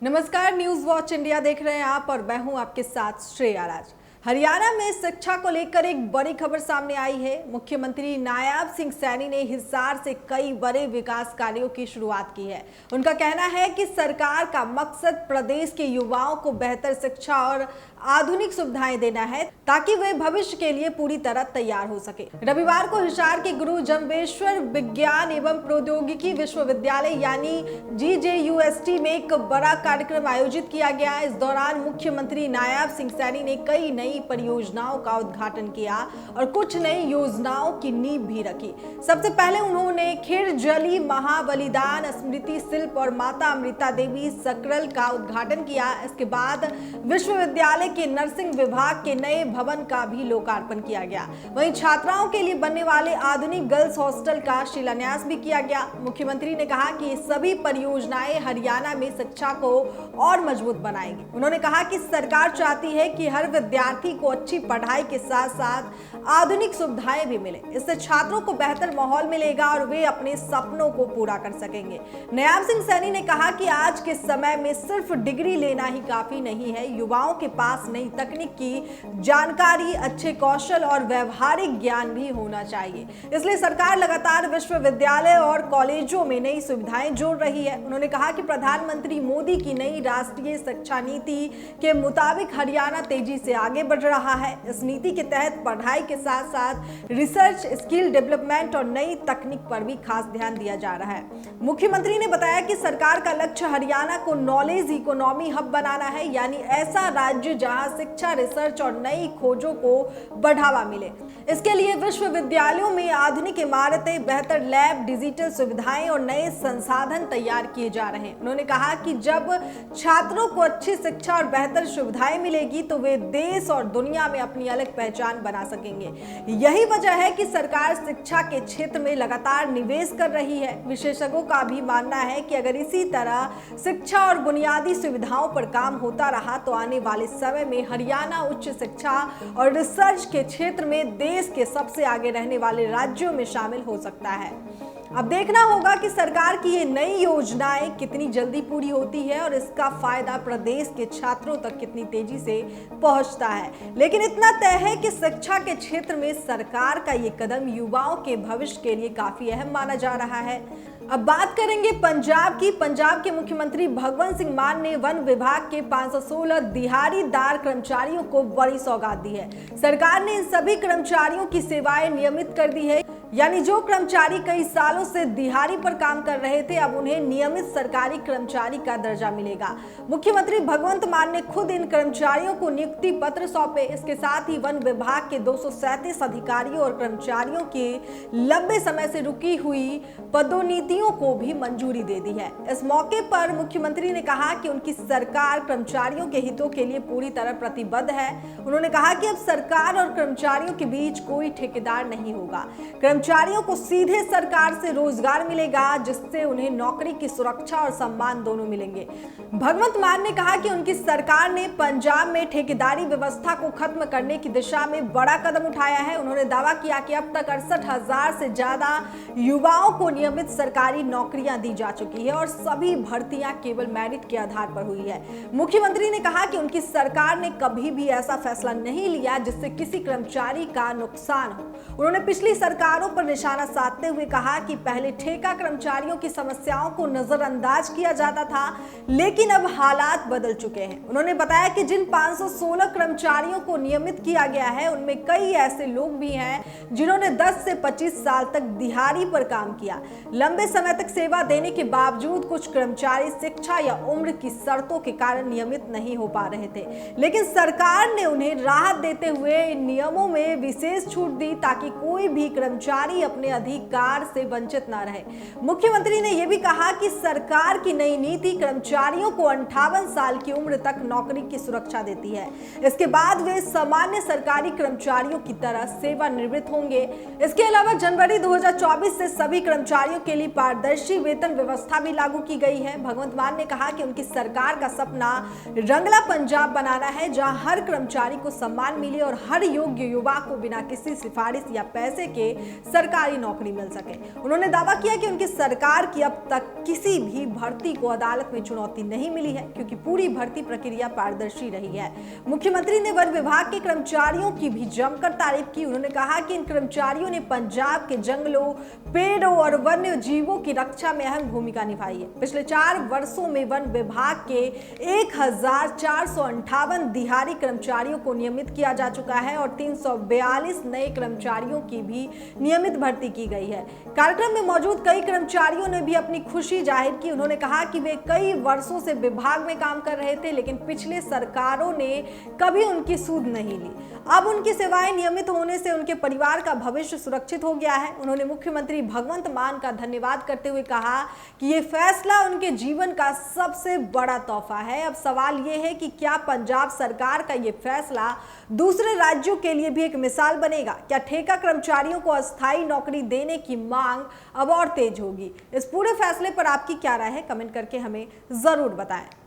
नमस्कार, news watch India देख रहे हैं आप और मैं हूं आपके साथ श्रेया राज। हरियाणा में शिक्षा को लेकर एक बड़ी खबर सामने आई है। मुख्यमंत्री नायब सिंह सैनी ने हिसार से कई बड़े विकास कार्यों की शुरुआत की है। उनका कहना है कि सरकार का मकसद प्रदेश के युवाओं को बेहतर शिक्षा और आधुनिक सुविधाएं देना है ताकि वे भविष्य के लिए पूरी तरह तैयार हो सके। रविवार को हिसार के गुरु जम्बेश्वर विज्ञान एवं प्रौद्योगिकी विश्वविद्यालय यानी GJUST में एक बड़ा कार्यक्रम आयोजित किया गया। इस दौरान मुख्यमंत्री नायब सिंह सैनी ने कई नई परियोजनाओं का उद्घाटन किया और कुछ नई योजनाओं की नींव भी रखी। सबसे पहले उन्होंने खिरजली महाबलिदान स्मृति शिल्प और माता अमृता देवी सकरल का उद्घाटन किया। इसके बाद विश्वविद्यालय के नर्सिंग विभाग के नए भवन का भी लोकार्पण किया गया। वहीं छात्राओं के लिए बनने वाले आधुनिक गर्ल्स हॉस्टल का शिलान्यास भी किया गया। मुख्यमंत्री ने कहा कि ये सभी परियोजनाएं हरियाणा में शिक्षा को और मजबूत बनाएंगी। उन्होंने कहा कि सरकार चाहती है कि हर विद्यार्थी को अच्छी पढ़ाई के साथ साथ आधुनिक सुविधाएं भी मिले। इससे छात्रों को बेहतर माहौल मिलेगा और वे अपने सपनों को पूरा कर सकेंगे। नायब सिंह सैनी ने कहा कि आज के समय में सिर्फ डिग्री लेना ही काफी नहीं है, युवाओं के पास नई तकनीक की जानकारी, अच्छे कौशल और व्यवहारिक ज्ञान भी होना चाहिए। इसलिए सरकार लगातार विश्वविद्यालय और कॉलेजों में नई सुविधाएं जोड़ रही है। उन्होंने कहा कि प्रधानमंत्री मोदी की नई राष्ट्रीय शिक्षा नीति के मुताबिक हरियाणा तेजी से आगे बढ़ रहा है। इस नीति के तहत पढ़ाई के साथ साथ रिसर्च, स्किल डेवलपमेंट और नई तकनीक पर भी खास ध्यान दिया जा रहा है। मुख्यमंत्री ने बताया कि सरकार का लक्ष्य हरियाणा को नॉलेज इकोनॉमी हब बनाना है, यानी ऐसा राज्य जहां शिक्षा, रिसर्च और नई खोजों को बढ़ावा मिले। इसके लिए विश्वविद्यालयों में आधुनिक इमारतें, बेहतर लैब, डिजिटल सुविधाएं और नए संसाधन तैयार किए जा रहे हैं। उन्होंने कहा कि जब छात्रों को अच्छी शिक्षा और बेहतर सुविधाएं मिलेगी तो वे देश और दुनिया में अपनी अलग पहचान बना सकेंगे। यही वजह है कि सरकार शिक्षा के क्षेत्र में लगातार निवेश कर रही है। विशेषज्ञों का भी मानना है कि अगर इसी तरह शिक्षा और बुनियादी सुविधाओं पर काम होता रहा तो आने वाले समय में हरियाणा उच्च शिक्षा और रिसर्च के क्षेत्र में देश के सबसे आगे रहने वाले राज्यों में शामिल हो सकता है। अब देखना होगा कि सरकार की ये नई योजनाएं कितनी जल्दी पूरी होती है और इसका फायदा प्रदेश के छात्रों तक कितनी तेजी से पहुंचता है। लेकिन इतना तय है कि शिक्षा के क्षेत्र में सरकार का ये कदम युवाओं के भविष्य के लिए काफी अहम माना जा रहा है। अब बात करेंगे पंजाब की। पंजाब के मुख्यमंत्री भगवंत सिंह मान ने वन विभाग के 516 दिहाड़ीदार कर्मचारियों को बड़ी सौगात दी है। सरकार ने इन सभी कर्मचारियों की सेवाएं नियमित कर दी है, यानी जो कर्मचारी कई सालों से दिहाड़ी पर काम कर रहे थे अब उन्हें नियमित सरकारी कर्मचारी का दर्जा मिलेगा। मुख्यमंत्री भगवंत मान ने खुद इन कर्मचारियों को नियुक्ति पत्र सौंपे। इसके साथ ही वन विभाग के 237 अधिकारियों और कर्मचारियों की लंबे समय से रुकी हुई पदोन्नतियों को भी मंजूरी दे दी है। इस मौके पर मुख्यमंत्री ने कहा कि उनकी सरकार कर्मचारियों के हितों के लिए पूरी तरह प्रतिबद्ध है। उन्होंने कहा कि अब सरकार और कर्मचारियों के बीच कोई ठेकेदार नहीं होगा। कर्मचारियों को सीधे सरकार से रोजगार मिलेगा, जिससे उन्हें नौकरी की सुरक्षा और सम्मान दोनों मिलेंगे। भगवंत मान ने कहा कि उनकी सरकार ने पंजाब में ठेकेदारी व्यवस्था को खत्म करने की दिशा में बड़ा कदम उठाया है। उन्होंने दावा किया कि अब तक 68,000 से ज्यादा युवाओं को नियमित सरकारी नौकरियां दी जा चुकी है और सभी भर्तियां केवल मेरिट के आधार पर हुई है। मुख्यमंत्री ने कहा कि उनकी सरकार ने कभी भी ऐसा फैसला नहीं लिया जिससे किसी कर्मचारी का नुकसान हो। उन्होंने पिछली सरकारों पर निशाना साधते हुए कहा कि पहले ठेका कर्मचारियों की समस्याओं को नजरअंदाज किया जाता था, लेकिन अब हालात बदल चुके हैं। उन्होंने बताया कि जिन 516 कर्मचारियों को नियमित किया गया है उनमें कई ऐसे लोग भी हैं जिन्होंने 10 से 25 साल तक दिहाड़ी पर काम किया। लंबे समय तक सेवा देने के बावजूद कुछ कर्मचारी शिक्षा या उम्र की शर्तों के कारण नियमित नहीं हो पा रहे थे, लेकिन सरकार ने उन्हें राहत देते हुए इन नियमों में विशेष छूट दी ताकि कोई भी कर्मचारी अपने अधिकार से वंचित न रहे। मुख्यमंत्री ने यह भी कहा कि सरकार की नई नीति कर्मचारियों को 58 साल की उम्र तक नौकरी की सुरक्षा देती है। इसके बाद वे सामान्य सरकारी कर्मचारियों की तरह सेवानिवृत्त होंगे। इसके अलावा जनवरी 2024 से सभी कर्मचारियों के लिए पारदर्शी वेतन व्यवस्था भी लागू की गई है। भगवंत मान ने कहा कि उनकी सरकार का सपना रंगला पंजाब बनाना है, जहां हर कर्मचारी को सम्मान मिले और हर योग्य युवा को बिना किसी सिफारिश या पैसे के सरकारी नौकरी मिल सके। उन्होंने दावा किया कि उनकी सरकार की अब तक किसी भी भर्ती को अदालत में चुनौती नहीं मिली है, क्योंकि पूरी भर्ती प्रक्रिया पारदर्शी रही है। मुख्यमंत्री ने वन विभाग के कर्मचारियों की भी जमकर तारीफ की। उन्होंने कहा कि इन कर्मचारियों ने पंजाब के जंगलों, पेड़ों और वन्य जीवों की रक्षा में अहम भूमिका निभाई है। पिछले 4 वर्षों में वन विभाग के 1458 दिहाड़ी कर्मचारियों को नियमित किया जा चुका है और 342 नए कर्मचारियों की भी नियमित भर्ती की गई है। कार्यक्रम में मौजूद कई कर्मचारियों ने भी अपनी खुशी जाहिर की। उन्होंने कहा कि वे कई वर्षों से विभाग में काम कर रहे थे, लेकिन पिछले सरकारों ने कभी उनकी सूद नहीं ली। अब उनकी सेवाएं नियमित होने से उनके परिवार का भविष्य सुरक्षित हो गया है। उन्होंने मुख्यमंत्री भगवंत मान का धन्यवाद करते हुए कहा कि ये फैसला उनके जीवन का सबसे बड़ा तोहफा है। अब सवाल ये है कि क्या पंजाब सरकार का ये फैसला दूसरे राज्यों के लिए भी एक मिसाल बनेगा? क्या ठेका कर्मचारियों को अस्थायी नौकरी देने की मांग अब और तेज होगी? इस पूरे फैसले पर आपकी क्या राय है? कमेंट करके हमें जरूर बताएं।